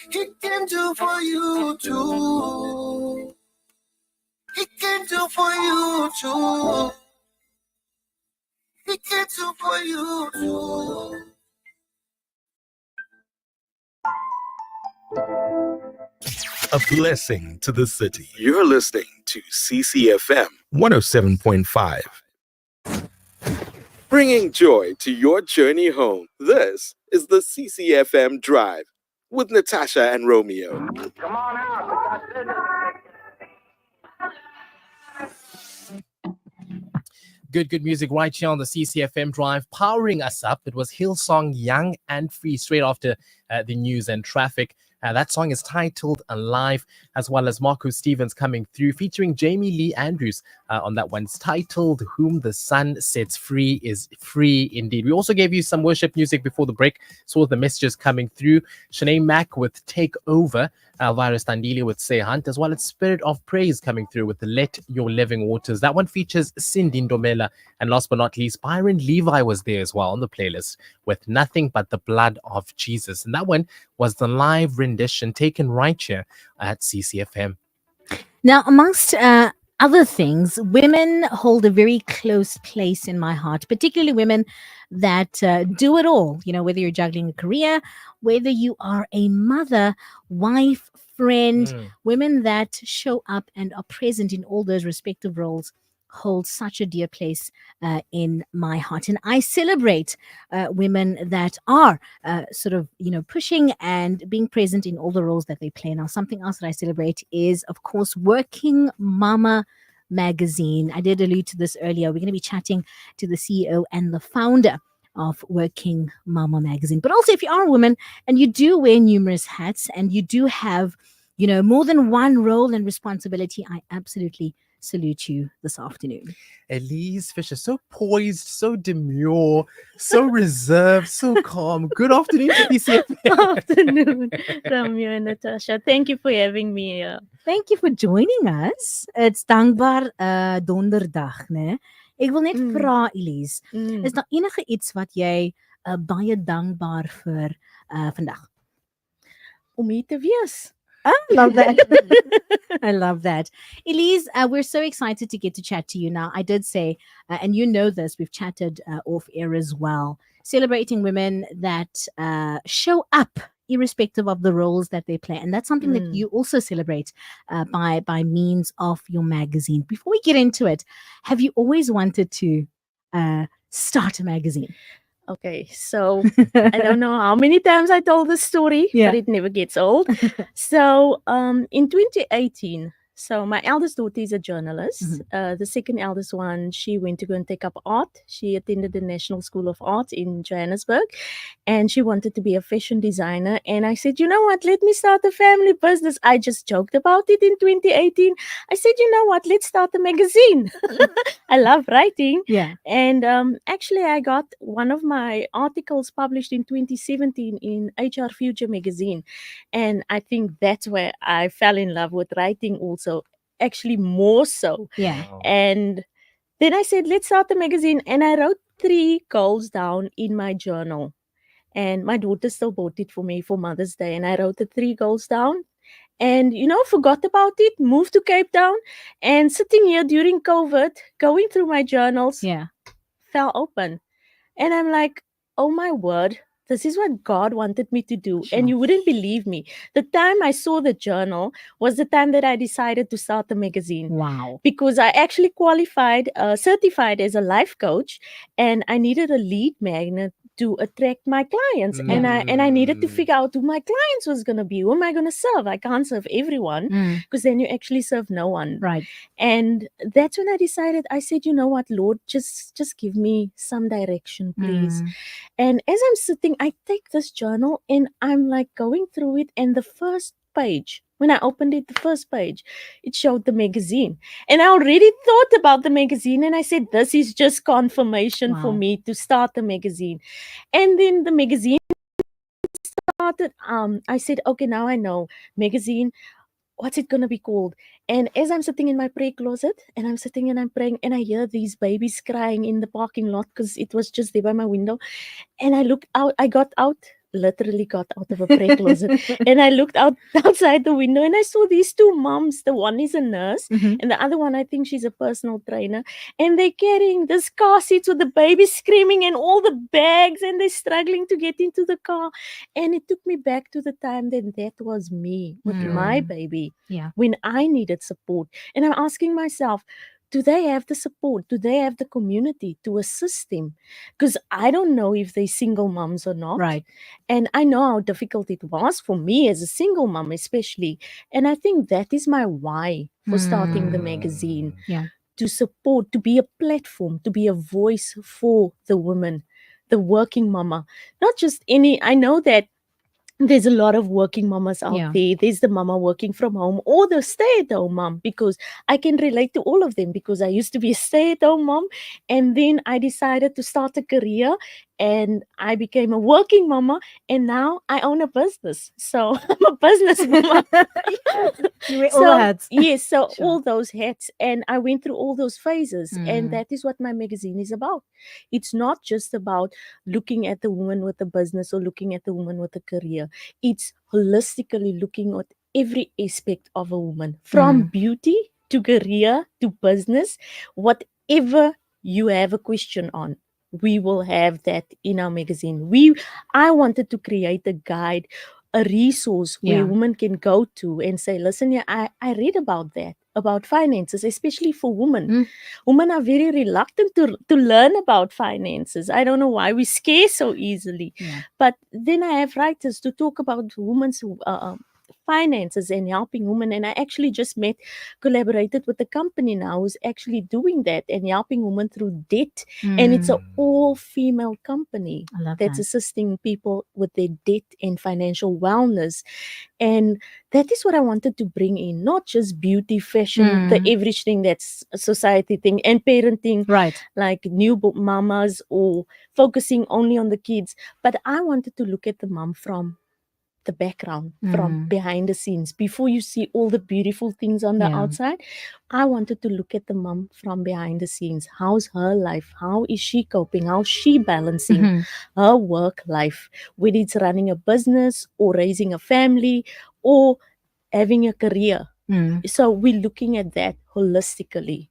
He can do for you too. He can do for you too. He can do for you too. A blessing to the city. You're listening to CCFM 107.5. Bringing joy to your journey home. This is the CCFM Drive with Natasha and Romeo. Come on out. Good music right here on the CCFM Drive, powering us up. It was Hillsong Young and Free straight after the news and traffic. That song is titled Alive, as well as Marco Stevens coming through, featuring Jamie Lee Andrews on that one. It's titled Whom the Sun Sets Free is Free Indeed. We also gave you some worship music before the break. Saw the messages coming through. Shanae Mack with Take Over, Alvaro Standili with Say Hunt, as well as Spirit of Praise coming through with the Let Your Living Waters. That one features Cindy Ndomela. And last but not least, Byron Levi was there as well on the playlist with Nothing But the Blood of Jesus. And that one was the live rendition taken right here at CCFM. Now, amongst other things, women hold a very close place in my heart, particularly women that do it all. You know, whether you're juggling a career, whether you are a mother, wife, friend, women that show up and are present in all those respective roles hold such a dear place in my heart. And I celebrate women that are sort of, pushing and being present in all the roles that they play. Now, something else that I celebrate is, of course, Working Mama magazine. I did allude to this earlier. We're going to be chatting to the CEO and the founder of Working Mama magazine. But also, if you are a woman and you do wear numerous hats and you do have, more than one role and responsibility, I absolutely salute you this afternoon. Elize Fischer, so poised, so demure, so reserved, so calm. Good afternoon to PCFM. Afternoon, Romeo and Natasha. Thank you for having me here. Thank you for joining us. It's dankbaar donderdag, né? Ek wil net vra, Elize, is daar enige iets wat jy baie dankbaar vir vandag? Om hier te wees. I love that. I love that. Elize, we're so excited to get to chat to you now. I did say, and you know this, we've chatted off air as well, celebrating women that show up irrespective of the roles that they play. And that's something that you also celebrate by means of your magazine. Before we get into it, have you always wanted to start a magazine? Okay, so I don't know how many times I told this story, but it never gets old. So in 2018, so my eldest daughter is a journalist. The second eldest one, she went to go and take up art. She attended the National School of Art in Johannesburg, and she wanted to be a fashion designer. And I said, you know what, let me start a family business. I just joked about it in 2018. I said, you know what, let's start a magazine. I love writing. Yeah. And actually, I got one of my articles published in 2017 in HR Future magazine. And I think that's where I fell in love with writing also. Actually more so. Yeah. And then I said, let's start the magazine. And I wrote 3 goals down in my journal. And my daughter still bought it for me for Mother's Day. And I wrote the 3 goals down. And, forgot about it, moved to Cape Town. And sitting here during COVID, going through my journals, fell open. And I'm like, oh my word. This is what God wanted me to do. Sure. And you wouldn't believe me. The time I saw the journal was the time that I decided to start the magazine. Wow. Because I actually qualified, certified as a life coach, and I needed a lead magnet to attract my clients. And I needed to figure out who my clients was going to be. Who am I going to serve? I can't serve everyone because then you actually serve no one. Right. And that's when I decided, I said, you know what, Lord, just give me some direction, please. And as I'm sitting, I take this journal and I'm like going through it. And the first page, when I opened it, the first page, it showed the magazine. And I already thought about the magazine. And I said, this is just confirmation for me to start the magazine. And then the magazine started. I said, okay, now I know. Magazine, what's it going to be called? And as I'm sitting in my prayer closet and I'm sitting and I'm praying and I hear these babies crying in the parking lot because it was just there by my window. And I look out, I got out literally got out of a prayer closet and I looked outside the window and I saw these two moms. The one is a nurse Mhm. and the other one, I think she's a personal trainer. And they're carrying this car seats with the baby screaming and all the bags and they're struggling to get into the car. And it took me back to the time that was me with my baby Yeah. when I needed support. And I'm asking myself, do they have the support? Do they have the community to assist them? Because I don't know if they're single moms or not. Right. And I know how difficult it was for me as a single mom, especially. And I think that is my why for starting the magazine. Yeah. To support, to be a platform, to be a voice for the woman, the working mama. Not just any, I know that there's a lot of working mamas out Yeah. there. There's the mama working from home or the stay-at-home mom, because I can relate to all of them because I used to be a stay-at-home mom and then I decided to start a career and I became a working mama and now I own a business. So I'm a business mama. You wear all the hats. Yes, so Sure. all those hats and I went through all those phases and Mm. that is what my magazine is about. It's not just about looking at the woman with a business or looking at the woman with a career. It's holistically looking at every aspect of a woman, from beauty to career to business, whatever you have a question on. We will have that in our magazine. I wanted to create a guide, a resource where Yeah. women can go to and say, listen, yeah, I read about that, about finances, especially for women. Women are very reluctant to learn about finances. I don't know why we scare so easily. Yeah. But then I have writers to talk about women's finances and helping women. And I actually just collaborated with a company now who's actually doing that and helping women through debt. And it's an all-female company I love that's that. assisting people with their debt and financial wellness. And that is what I wanted to bring in, not just beauty, fashion, the average thing that's a society thing, and parenting, Right. like new mamas or focusing only on the kids. But I wanted to look at the mom from the background, from behind the scenes. Before you see all the beautiful things on the Yeah. outside, I wanted to look at the mom from behind the scenes. How's her life? How is she coping? How's she balancing her work life, whether it's running a business or raising a family or having a career? So we're looking at that holistically.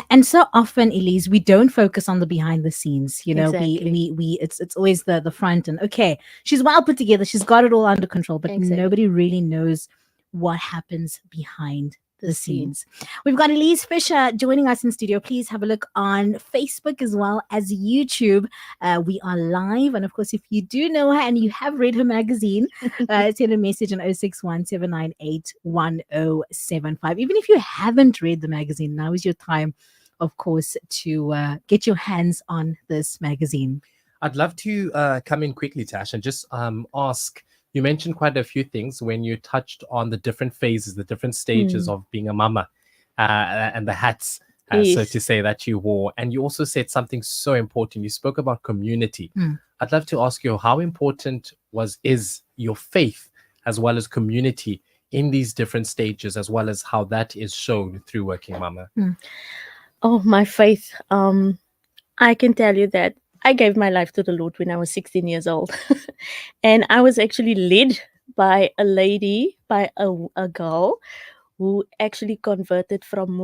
And so often, Elise, we don't focus on the behind the scenes. You know, Exactly. we it's always the front and okay, she's well put together, she's got it all under control, but Exactly. nobody really knows what happens behind the The scenes. We've got Elize Fischer joining us in studio. Please have a look on Facebook as well as YouTube. We are live. And of course, if you do know her and you have read her magazine, send a message on 061 798 1075. Even if you haven't read the magazine, now is your time, of course, to get your hands on this magazine. I'd love to come in quickly, Tash, and just ask. You mentioned quite a few things when you touched on the different phases, the different stages of being a mama, and the hats, so Yes. to say, that you wore. And you also said something so important. You spoke about community. I'd love to ask you, how important is your faith as well as community in these different stages, as well as how that is shown through Working Mama? Oh, my faith. I can tell you that I gave my life to the Lord when I was 16 years old. And I was actually led by a lady, by a girl who actually converted from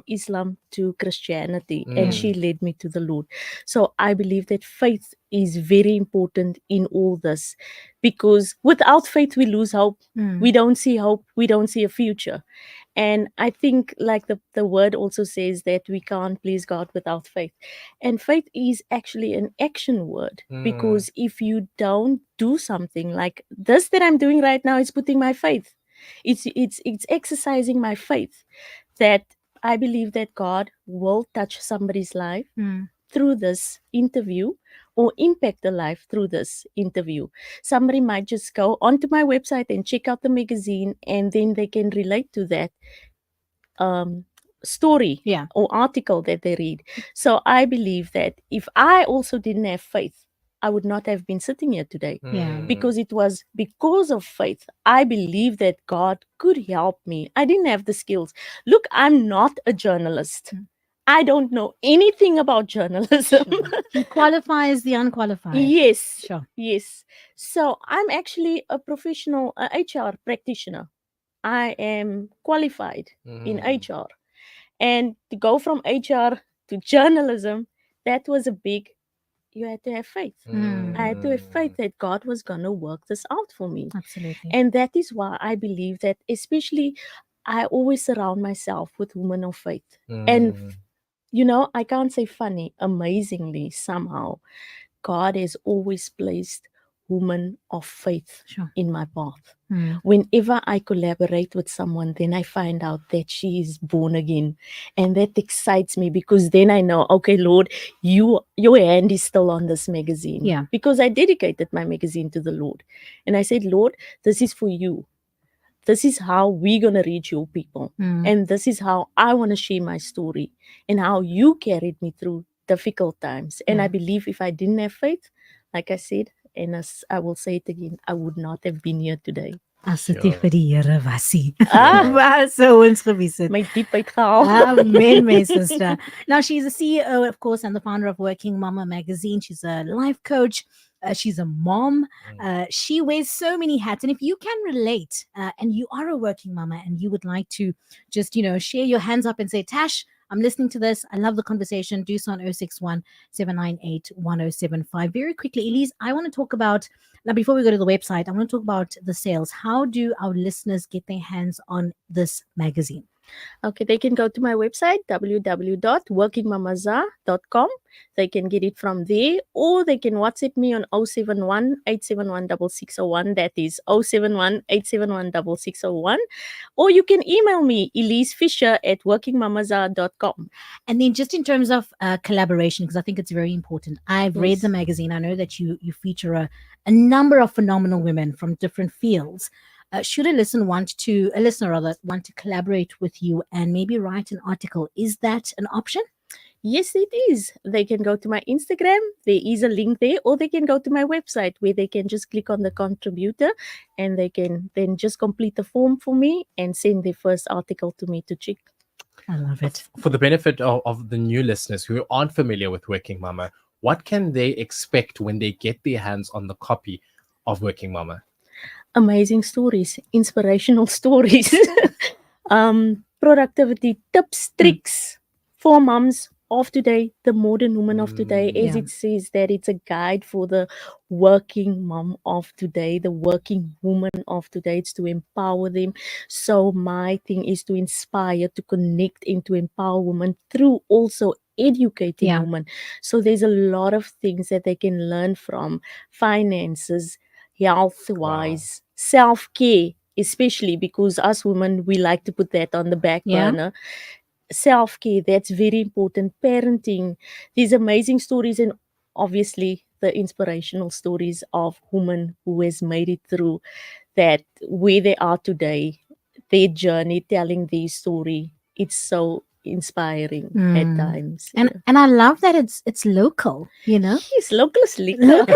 Islam to Christianity. And she led me to the Lord. So I believe that faith is very important in all this, because without faith, we lose hope. We don't see hope. We don't see a future. And I think, like the word also says, that we can't please God without faith. And faith is actually an action word, because if you don't do something like this that I'm doing right now, it's putting my faith. It's exercising my faith that I believe that God will touch somebody's life through this interview, or impact the life through this interview. Somebody might just go onto my website and check out the magazine, and then they can relate to that story or article that they read. So I believe that if I also didn't have faith, I would not have been sitting here today. Yeah. Because it was because of faith. I believe that God could help me. I didn't have the skills. Look, I'm not a journalist. I don't know anything about journalism. Sure. He qualifies the unqualified. Yes. Sure. Yes. So I'm actually a professional HR practitioner. I am qualified in HR. And to go from HR to journalism, that was a big, you had to have faith. I had to have faith that God was going to work this out for me. Absolutely. And that is why I believe that, especially, I always surround myself with women of faith. And, I can't say funny, amazingly, somehow, God has always placed women of faith Sure. in my path. Mm. Whenever I collaborate with someone, then I find out that she is born again. And that excites me because then I know, okay, Lord, your hand is still on this magazine. Yeah. Because I dedicated my magazine to the Lord. And I said, Lord, this is for you. This is how we're going to reach your people. And this is how I want to share my story and how you carried me through difficult times. And I believe if I didn't have faith, like I said, and as I will say it again, I would not have been here today. As dit nie vir die Here was nie. Ah. Waar sou ons gewees het? My diep uitgehaal. Amen, my sister. Now, she's a CEO, of course, and the founder of Working Mama magazine. She's a life coach. She's a mom. She wears so many hats. And if you can relate and you are a working mama and you would like to just, share your hands up and say, Tash, I'm listening to this. I love the conversation. Do so on 061 798 1075. Very quickly, Elize, I want to talk about, now before we go to the website, I want to talk about the sales. How do our listeners get their hands on this magazine? Okay, they can go to my website, www.workingmamaza.com. They can get it from there, or they can WhatsApp me on 071 871 6601. That is 071 871 6601. Or you can email me, Elize Fischer at workingmamaza.com. And then just in terms of collaboration, because I think it's very important. I've read Yes. the magazine. I know that you feature a number of phenomenal women from different fields. Should a listener want to collaborate with you and maybe write an article, is that an option? Yes, it is. They can go to my Instagram. There is a link there, or they can go to my website where they can just click on the contributor and they can then just complete the form for me and send their first article to me to check. I love it. For the benefit of the new listeners who aren't familiar with Working Mama, what can they expect when they get their hands on the copy of Working Mama? Amazing stories, inspirational stories, productivity tips, tricks for moms of today, the modern woman of today, as Yeah. it says that it's a guide for the working mom of today, the working woman of today. It's to empower them. So my thing is to inspire, to connect, and to empower women through also educating Yeah. women. So there's a lot of things that they can learn from: finances, health-wise, self-care, especially because us women, we like to put that on the back Yeah. burner. Self-care, that's very important. Parenting, these amazing stories, and obviously the inspirational stories of women who has made it through that, where they are today, their journey, telling their story. It's so inspiring at times. And I love that it's local, Yes, local is liquor. Local.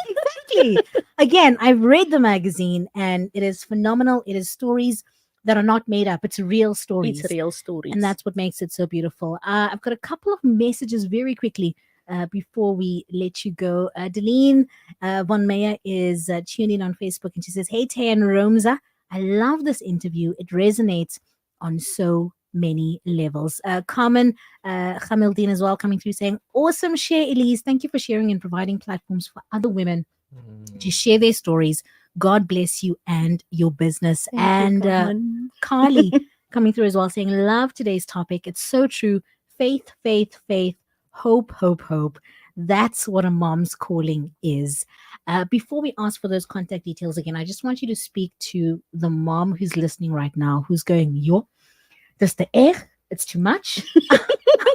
Exactly. Again, I've read the magazine and it is phenomenal. It is stories that are not made up. It's real stories. It's real stories. And that's what makes it so beautiful. I've got a couple of messages very quickly before we let you go. Deline von Meyer is tuned in on Facebook and she says, "Hey, Tay and Romza, I love this interview. It resonates on so many levels." Carmen Khamildin as well coming through saying, "Awesome share, Elize. Thank you for sharing and providing platforms for other women to share their stories. God bless you and your business." Thank you, And Carmen. Carly coming through as well saying, "Love today's topic. It's so true. Faith, faith, faith. Hope, hope, hope. That's what a mom's calling is." Before we ask for those contact details again, I just want you to speak to the mom who's listening right now, who's going, "Yo, this the air. It's too much.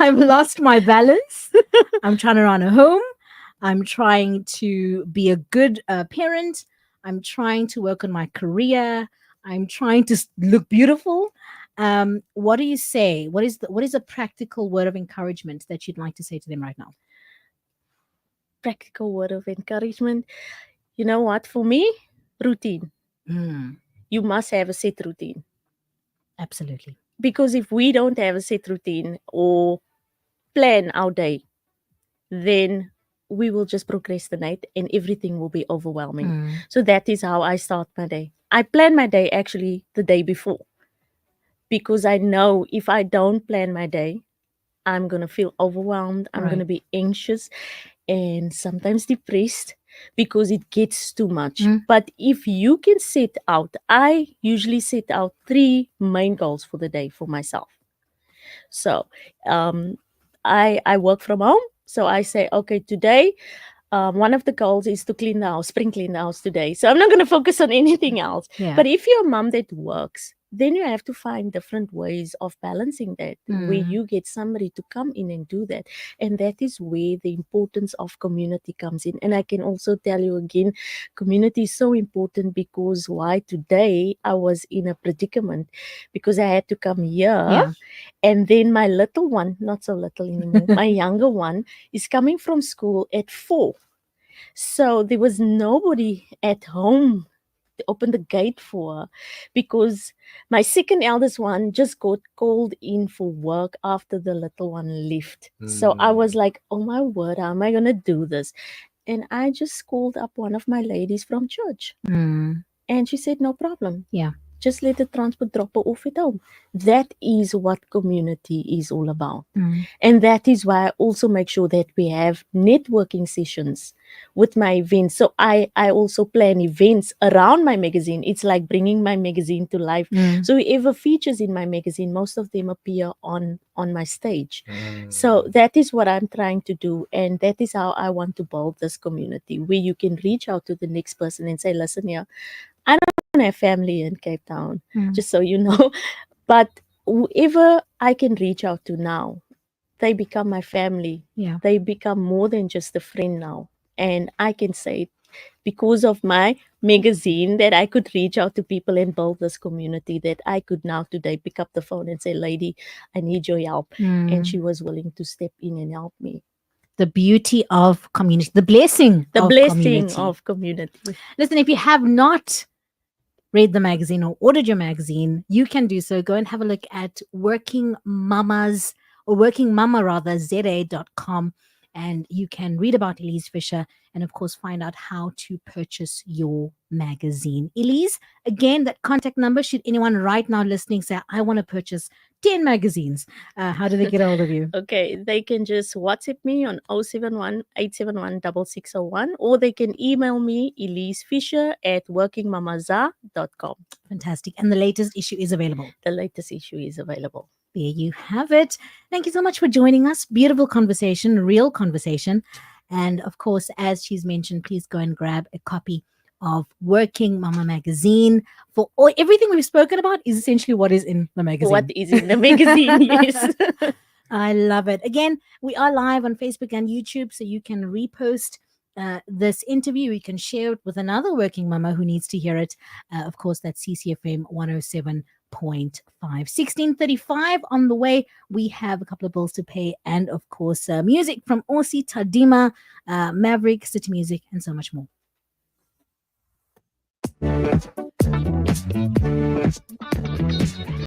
I've lost my balance. I'm trying to run a home. I'm trying to be a good parent. I'm trying to work on my career. I'm trying to look beautiful." What do you say? What is a practical word of encouragement that you'd like to say to them right now? Practical word of encouragement. You know what? For me, routine. You must have a set routine. Absolutely. Because if we don't have a set routine, or plan our day, then we will just procrastinate and everything will be overwhelming. So that is how I start my day. I plan my day actually the day before, because I know if I don't plan my day, I'm going to feel overwhelmed. I'm going to be anxious and sometimes depressed because it gets too much. But if you can set out, I usually set out 3 main goals for the day for myself. So I work from home. So I say, okay, today, one of the goals is to clean the house, spring clean the house today. So I'm not going to focus on anything else. Yeah. But if you're a mom that works, then you have to find different ways of balancing that, where you get somebody to come in and do that. And that is where the importance of community comes in. And I can also tell you again, community is so important, because why today I was in a predicament because I had to come here. And then my little one, not so little anymore, my younger one is coming from school at 4. So there was nobody at home to open the gate for her, because my second eldest one just got called in for work after the little one left. So I was like, oh my word, how am I going to do this? And I just called up one of my ladies from church. And she said, no problem. Yeah. Just let the transport drop her off at home. That is what community is all about. And that is why I also make sure that we have networking sessions with my events. So I also plan events around my magazine. It's like bringing my magazine to life. So whoever features in my magazine, most of them appear on my stage. So that is what I'm trying to do. And that is how I want to build this community, where you can reach out to the next person and say, listen here, I don't have family in Cape Town, just so you know. But whoever I can reach out to now, they become my family. Yeah. They become more than just a friend now. And I can say, because of my magazine, that I could reach out to people and build this community, that I could now today pick up the phone and say, lady, I need your help. And she was willing to step in and help me. The beauty of community, the blessing The of blessing community. of community. Listen, if you have not read the magazine or ordered your magazine, you can do so. Go and have a look at Working Mama rather, za.com, and you can read about Elize Fischer and of course find out how to purchase your magazine. Elize, again, that contact number, should anyone right now listening say, I want to purchase 10 magazines, how do they get a hold of you? Okay, they can just WhatsApp me on 071 871 6601, or they can email me, Elize Fischer at workingmamaza.com. Fantastic. And the latest issue is available. The latest issue is available. There you have it. Thank you so much for joining us. Beautiful conversation, real conversation. And of course, as she's mentioned, please go and grab a copy of Working Mama magazine. For all, everything we've spoken about is essentially what is in the magazine. What is in the magazine, yes. I love it. Again, we are live on Facebook and YouTube, so you can repost this interview. You can share it with another working mama who needs to hear it. Of course, that's CCFM 107.5. 16:35 on the way. We have a couple of bills to pay, and of course, music from Orsi Tadima, Maverick, City Music, and so much more.